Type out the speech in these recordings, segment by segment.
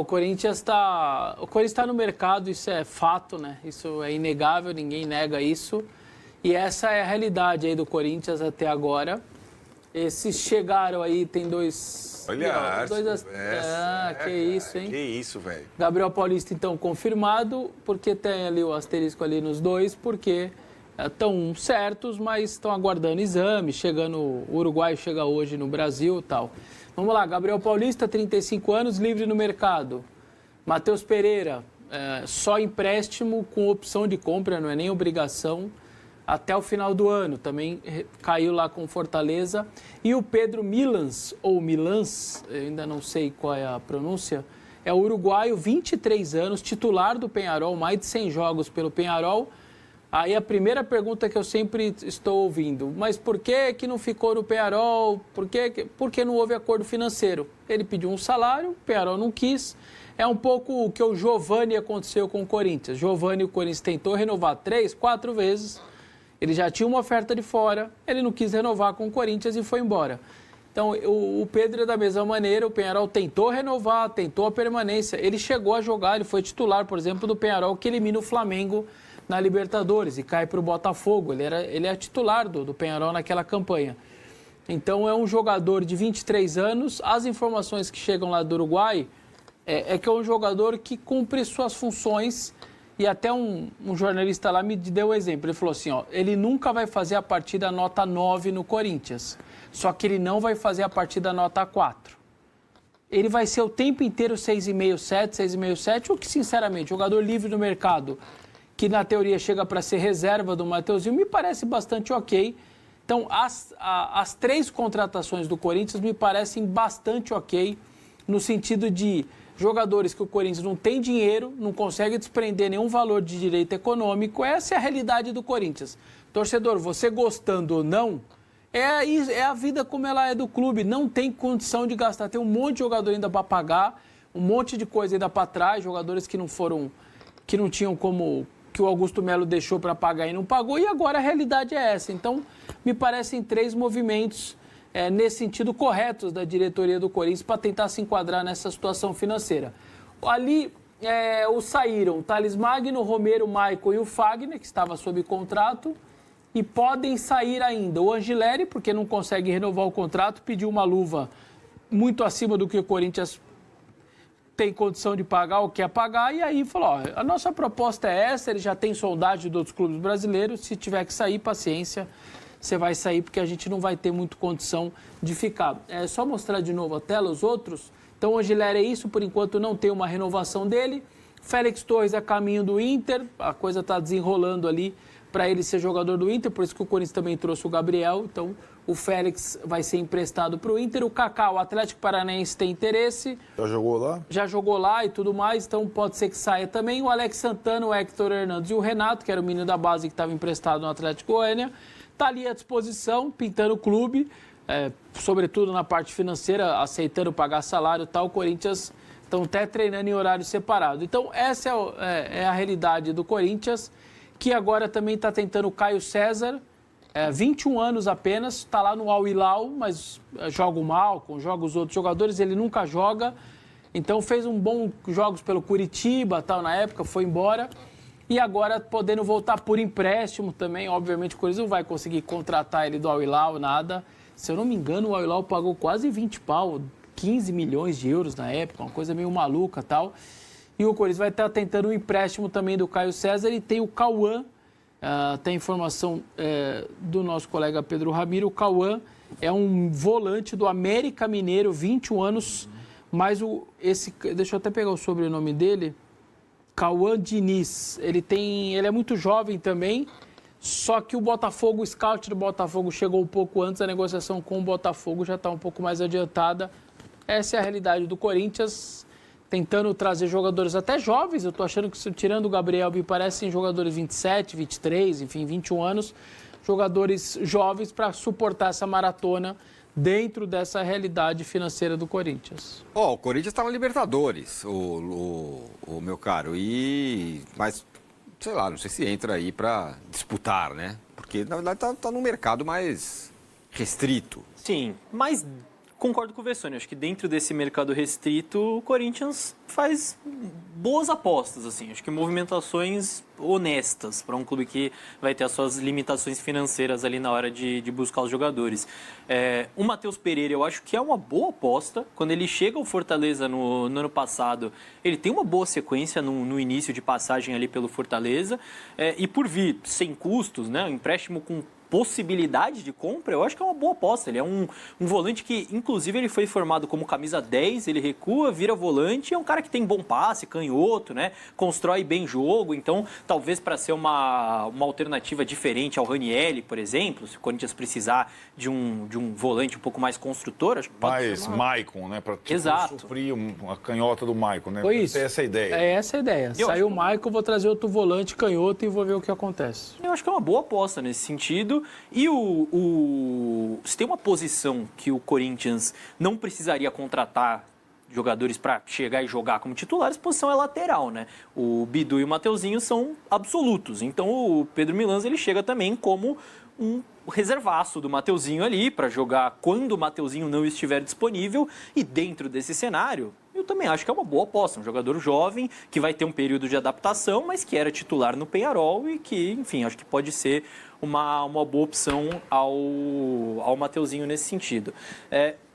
O Corinthians está no mercado, isso é fato, né? Isso é inegável, ninguém nega isso. E essa é a realidade aí do Corinthians até agora. Esses chegaram aí, tem dois... Olha, que isso, hein? Que isso, velho. Gabriel Paulista, então, confirmado, porque tem ali o asterisco ali nos dois, porque estão certos, mas estão aguardando exame, o uruguaio chega hoje no Brasil e tal. Vamos lá, Gabriel Paulista, 35 anos, livre no mercado. Matheus Pereira, só empréstimo com opção de compra, não é nem obrigação, até o final do ano. Também caiu lá com Fortaleza. E o Pedro Milans, ou Milans, eu ainda não sei qual é a pronúncia, é o uruguaio, 23 anos, titular do Peñarol, mais de 100 jogos pelo Peñarol. Aí a primeira pergunta que eu sempre estou ouvindo, mas por que não ficou no Peñarol? Por que não houve acordo financeiro? Ele pediu um salário, o Peñarol não quis. É um pouco o que o Giovani aconteceu com o Corinthians. Giovani, o Corinthians tentou renovar 3, 4 vezes. Ele já tinha uma oferta de fora, ele não quis renovar com o Corinthians e foi embora. Então, o Pedro é da mesma maneira, o Peñarol tentou renovar, tentou a permanência. Ele chegou a jogar, ele foi titular, por exemplo, do Peñarol, que elimina o Flamengo na Libertadores e cai para o Botafogo. Ele é titular do Peñarol naquela campanha. Então, é um jogador de 23 anos. As informações que chegam lá do Uruguai é que é um jogador que cumpre suas funções. E até um jornalista lá me deu um exemplo. Ele falou assim, ele nunca vai fazer a partida nota 9 no Corinthians. Só que ele não vai fazer a partida nota 4. Ele vai ser o tempo inteiro 6,5, 7, 6,5, 7, o que, sinceramente, jogador livre no mercado, que na teoria chega para ser reserva do Mateuzinho, me parece bastante ok. Então, as 3 contratações do Corinthians me parecem bastante ok, no sentido de jogadores que o Corinthians não tem dinheiro, não consegue desprender nenhum valor de direito econômico. Essa é a realidade do Corinthians. Torcedor, você gostando ou não, é a vida como ela é do clube. Não tem condição de gastar. Tem um monte de jogador ainda para pagar, um monte de coisa ainda para trás, jogadores que não tinham como, que o Augusto Melo deixou para pagar e não pagou, e agora a realidade é essa. Então, me parecem 3 movimentos nesse sentido corretos da diretoria do Corinthians para tentar se enquadrar nessa situação financeira. Ali saíram o Thales Magno, Romero, Maicon e o Fagner, que estava sob contrato, e podem sair ainda o Angileri, porque não consegue renovar o contrato, pediu uma luva muito acima do que o Corinthians tem condição de pagar ou quer pagar, e aí falou, a nossa proposta é essa, ele já tem sondagem de outros clubes brasileiros, se tiver que sair, paciência, você vai sair, porque a gente não vai ter muito condição de ficar. É só mostrar de novo a tela, os outros. Então, o Angileri é isso, por enquanto não tem uma renovação dele. Félix Torres é caminho do Inter, a coisa está desenrolando ali para ele ser jogador do Inter, por isso que o Corinthians também trouxe o Gabriel. Então, o Félix vai ser emprestado para o Inter. O Kaká, o Atlético Paranaense tem interesse. Já jogou lá? Já jogou lá e tudo mais, então pode ser que saia também. O Alex Santana, o Hector Hernandes e o Renato, que era o menino da base que estava emprestado no Atlético Goiânia, está ali à disposição, pintando o clube, sobretudo na parte financeira, aceitando pagar salário e tal. O Corinthians estão até treinando em horário separado. Então, essa é a realidade do Corinthians, que agora também está tentando o Caio César, 21 anos apenas, está lá no Al Hilal, mas joga o Malcom, joga os outros jogadores, ele nunca joga. Então, fez bons jogos pelo Curitiba, tal, na época, foi embora. E agora podendo voltar por empréstimo também, obviamente o Corinthians não vai conseguir contratar ele do Al Hilal, nada. Se eu não me engano, o Al Hilal pagou quase 20 pau, 15 milhões de euros na época, uma coisa meio maluca e tal. E o Corinthians vai estar tentando um empréstimo também do Caio César e tem o Cauã, tem informação do nosso colega Pedro Ramiro. O Cauã é um volante do América Mineiro, 21 anos, mas deixa eu até pegar o sobrenome dele, Cauã Diniz, ele é muito jovem também, só que o scout do Botafogo chegou um pouco antes, a negociação com o Botafogo já está um pouco mais adiantada. Essa é a realidade do Corinthians, tentando trazer jogadores até jovens. Eu estou achando que, tirando o Gabriel, me parecem jogadores 27, 23, enfim, 21 anos, jogadores jovens para suportar essa maratona dentro dessa realidade financeira do Corinthians. O Corinthians está na Libertadores, o meu caro, mas, sei lá, não sei se entra aí para disputar, né? Porque, na verdade, tá num mercado mais restrito. Sim, mas Concordo com o Vessone. Acho que dentro desse mercado restrito, o Corinthians faz boas apostas, assim. Acho que movimentações honestas para um clube que vai ter as suas limitações financeiras ali na hora de buscar os jogadores. O Matheus Pereira, eu acho que é uma boa aposta. Quando ele chega ao Fortaleza no ano passado, ele tem uma boa sequência no início de passagem ali pelo Fortaleza. E por vir sem custos, né, um empréstimo com possibilidade de compra, eu acho que é uma boa aposta. Ele é um volante que, inclusive, ele foi formado como camisa 10, ele recua, vira volante, é um cara que tem bom passe, canhoto, né? Constrói bem jogo, então, talvez para ser uma alternativa diferente ao Ranieri, por exemplo, se o Corinthians precisar de um volante um pouco mais construtor, acho que pode mais Maicon, né? Para suprir a canhota do Maicon, né? Foi isso. Essa é a ideia. É essa a ideia. Saiu o Maicon, vou trazer outro volante canhoto e vou ver o que acontece. Eu acho que é uma boa aposta nesse sentido. E se tem uma posição que o Corinthians não precisaria contratar jogadores para chegar e jogar como titulares, a posição é lateral, né? O Bidu e o Mateuzinho são absolutos. Então o Pedro Milans ele chega também como um reservaço do Mateuzinho ali para jogar quando o Mateuzinho não estiver disponível. E dentro desse cenário, eu também acho que é uma boa aposta. Um jogador jovem que vai ter um período de adaptação, mas que era titular no Peñarol e que, enfim, acho que pode ser uma boa opção ao Mateuzinho nesse sentido.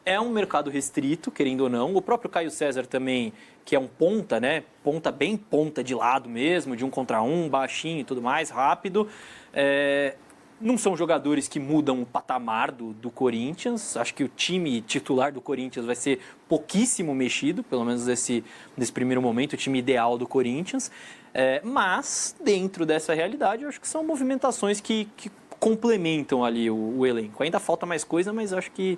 É um mercado restrito, querendo ou não. O próprio Caio César também, que é um ponta, né? Ponta bem ponta de lado mesmo, de 1 contra 1, baixinho e tudo mais, rápido. Não são jogadores que mudam o patamar do Corinthians. Acho que o time titular do Corinthians vai ser pouquíssimo mexido, pelo menos nesse primeiro momento, o time ideal do Corinthians. Mas, dentro dessa realidade, eu acho que são movimentações que complementam ali o elenco. Ainda falta mais coisa, mas acho que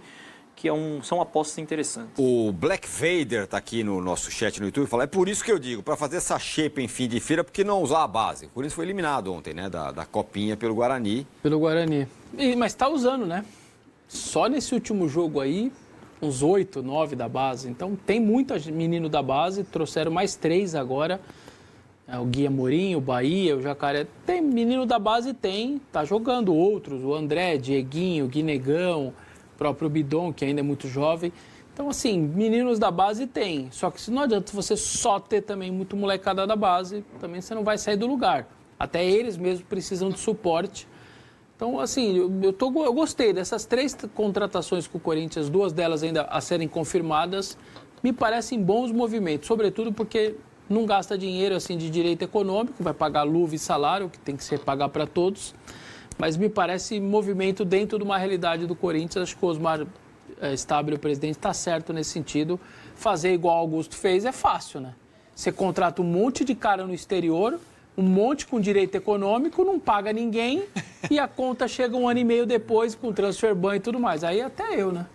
são apostas interessantes. O Black Vader está aqui no nosso chat no YouTube e fala, é por isso que eu digo, para fazer essa xepa em fim de feira, porque não usar a base. O Corinthians foi eliminado ontem, né, da Copinha pelo Guarani. Pelo Guarani. Mas está usando, né? Só nesse último jogo aí, uns 8, 9 da base. Então tem muitos meninos da base, trouxeram mais 3 agora. O Gui Amorim, o Bahia, o Jacaré. Tem menino da base, tá jogando outros. O André, Dieguinho, o Guinegão, o próprio Bidon, que ainda é muito jovem. Então, assim, meninos da base tem. Só que não adianta você só ter também muito molecada da base, também você não vai sair do lugar. Até eles mesmos precisam de suporte. Então, assim, eu gostei dessas 3 contratações com o Corinthians, 2 delas ainda a serem confirmadas, me parecem bons movimentos, sobretudo porque não gasta dinheiro assim de direito econômico, vai pagar luva e salário, que tem que ser pagar para todos. Mas me parece movimento dentro de uma realidade do Corinthians. Acho que o Osmar Stabile, o presidente, está certo nesse sentido. Fazer igual o Augusto fez é fácil, né? Você contrata um monte de cara no exterior, um monte com direito econômico, não paga ninguém e a conta chega 1 ano e meio depois com transfer ban e tudo mais. Aí até eu, né?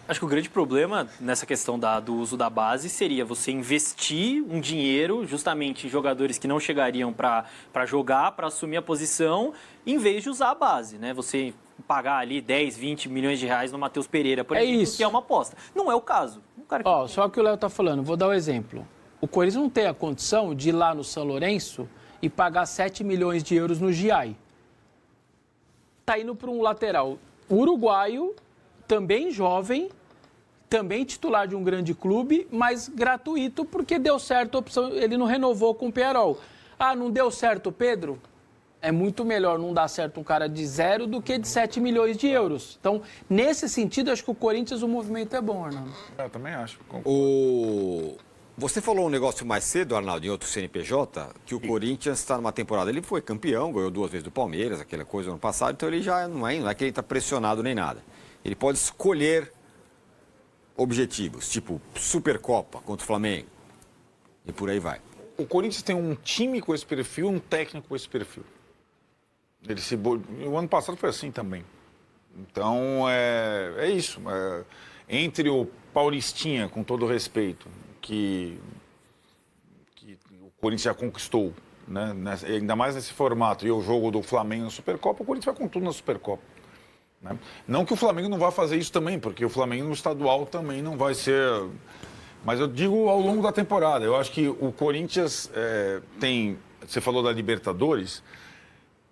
Acho que o grande problema nessa questão do uso da base seria você investir um dinheiro justamente em jogadores que não chegariam para jogar, para assumir a posição, em vez de usar a base, né? Você pagar ali 10, 20 milhões de reais no Matheus Pereira, por exemplo, isso. Que é uma aposta. Não é o caso. Só que o Léo tá falando, vou dar um exemplo. O Corinthians não tem a condição de ir lá no São Lourenço e pagar 7 milhões de euros no GI. Está indo para um lateral uruguaio, também jovem, também titular de um grande clube, mas gratuito porque deu certo a opção, ele não renovou com o Peñarol. Não deu certo o Pedro? É muito melhor não dar certo um cara de 0 do que de 7 milhões de euros. Então, nesse sentido, acho que o Corinthians, o movimento é bom, Arnaldo. Eu também acho. Você falou um negócio mais cedo, Arnaldo, em outro CNPJ, que o Corinthians está numa temporada, ele foi campeão, ganhou 2 vezes do Palmeiras, aquela coisa no passado, então ele já não é que ele está pressionado nem nada. Ele pode escolher objetivos, tipo Supercopa contra o Flamengo, e por aí vai. O Corinthians tem um time com esse perfil, um técnico com esse perfil. O ano passado foi assim também. Então, é isso. Entre o Paulistinha, com todo respeito, que o Corinthians já conquistou, né? Ainda mais nesse formato, e o jogo do Flamengo na Supercopa, o Corinthians vai com tudo na Supercopa. Né? Não que o Flamengo não vá fazer isso também, porque o Flamengo no estadual também não vai ser... Mas eu digo ao longo da temporada. Eu acho que o Corinthians tem... Você falou da Libertadores,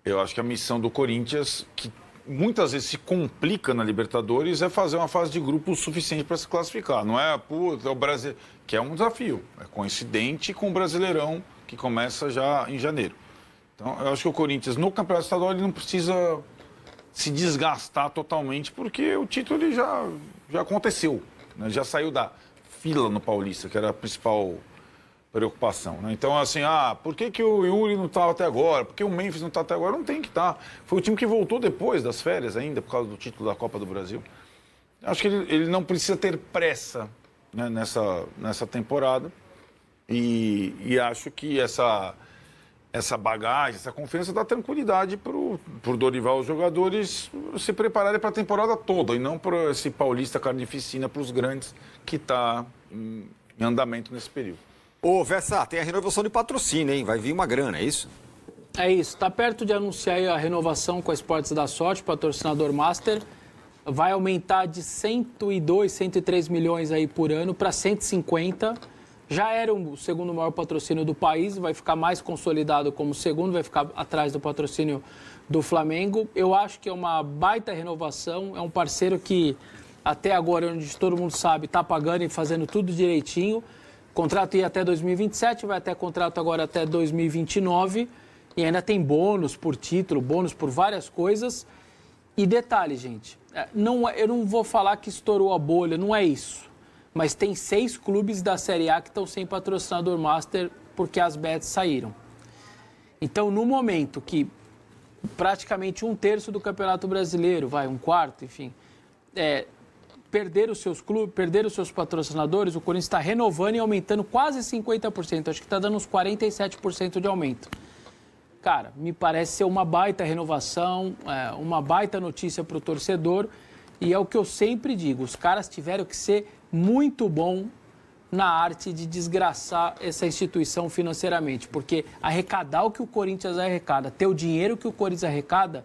eu acho que a missão do Corinthians, que muitas vezes se complica na Libertadores é fazer uma fase de grupo suficiente para se classificar. Não é, é o Brasil, que é um desafio. É coincidente com o Brasileirão, que começa já em janeiro. Então, eu acho que o Corinthians, no Campeonato Estadual, ele não precisa se desgastar totalmente, porque o título ele já aconteceu, né? Já saiu da fila no Paulista, que era a principal preocupação, né? Então, assim, por que o Yuri não estava até agora? Por que o Memphis não está até agora? Não tem que estar. Foi o time que voltou depois das férias ainda, por causa do título da Copa do Brasil. Acho que ele não precisa ter pressa, né, nessa temporada. E acho que essa bagagem, essa confiança dá tranquilidade para o Dorival, os jogadores se prepararem para a temporada toda e não para esse paulista carnificina para os grandes que está em andamento nesse período. Ô, Vessa, tem a renovação de patrocínio, hein? Vai vir uma grana, é isso? É isso, está perto de anunciar aí a renovação com a Esportes da Sorte, patrocinador master. Vai aumentar de 102, 103 milhões aí por ano para 150. Já era o segundo maior patrocínio do país, vai ficar mais consolidado como segundo, vai ficar atrás do patrocínio do Flamengo. Eu acho que é uma baita renovação, é um parceiro que até agora, onde todo mundo sabe, está pagando e fazendo tudo direitinho. O contrato ia até 2027, vai até contrato agora até 2029 e ainda tem bônus por título, bônus por várias coisas. E detalhe, gente, eu não vou falar que estourou a bolha, não é isso. Mas tem 6 clubes da Série A que estão sem patrocinador master porque as bets saíram. Então, no momento que praticamente 1/3 do Campeonato Brasileiro, um quarto, enfim, perder os seus clubes, perder os seus patrocinadores, o Corinthians está renovando e aumentando quase 50%. Acho que está dando uns 47% de aumento. Cara, me parece ser uma baita renovação, uma baita notícia para o torcedor. E é o que eu sempre digo, os caras tiveram que ser muito bom na arte de desgraçar essa instituição financeiramente. Porque arrecadar o que o Corinthians arrecada, ter o dinheiro que o Corinthians arrecada,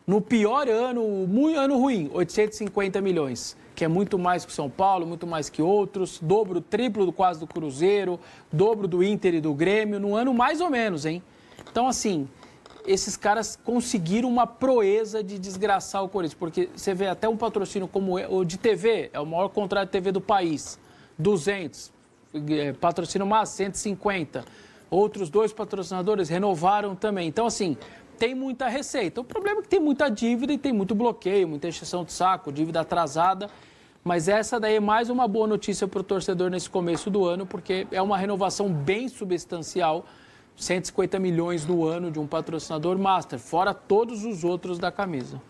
no pior ano, muito ano ruim, 850 milhões. Que é muito mais que o São Paulo, muito mais que outros, dobro, triplo quase do Cruzeiro, dobro do Inter e do Grêmio, num ano mais ou menos, hein? Então, assim, esses caras conseguiram uma proeza de desgraçar o Corinthians, porque você vê até um patrocínio como o de TV, é o maior contrato de TV do país, 200, patrocínio mais 150, outros 2 patrocinadores renovaram também. Então, assim, tem muita receita. O problema é que tem muita dívida e tem muito bloqueio, muita encheção de saco, dívida atrasada. Mas essa daí é mais uma boa notícia para o torcedor nesse começo do ano, porque é uma renovação bem substancial, 150 milhões no ano de um patrocinador master, fora todos os outros da camisa.